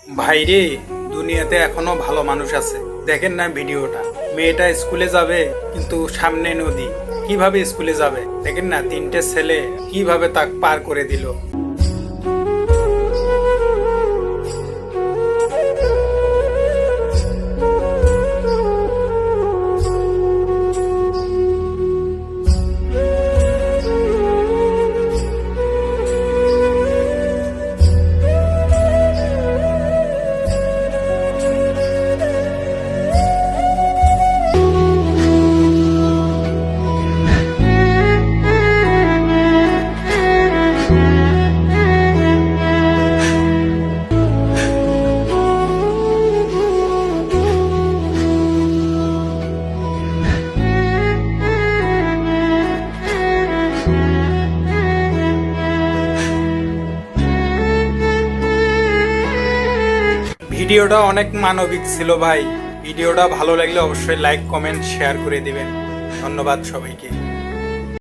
ভাইরে, দুনিয়াতে এখনো ভালো মানুষ আছে। দেখেন না ভিডিওটা, মেয়েটা স্কুলে যাবে কিন্তু সামনে নদী, কিভাবে স্কুলে যাবে? দেখেন না, তিনটে ছেলে কিভাবে তাক পার করে দিল। ভিডিওটা অনেক মানবিক ছিল ভাই। ভিডিওটা ভালো লাগলে অবশ্যই লাইক, কমেন্ট, শেয়ার করে দিবেন। ধন্যবাদ সবাইকে।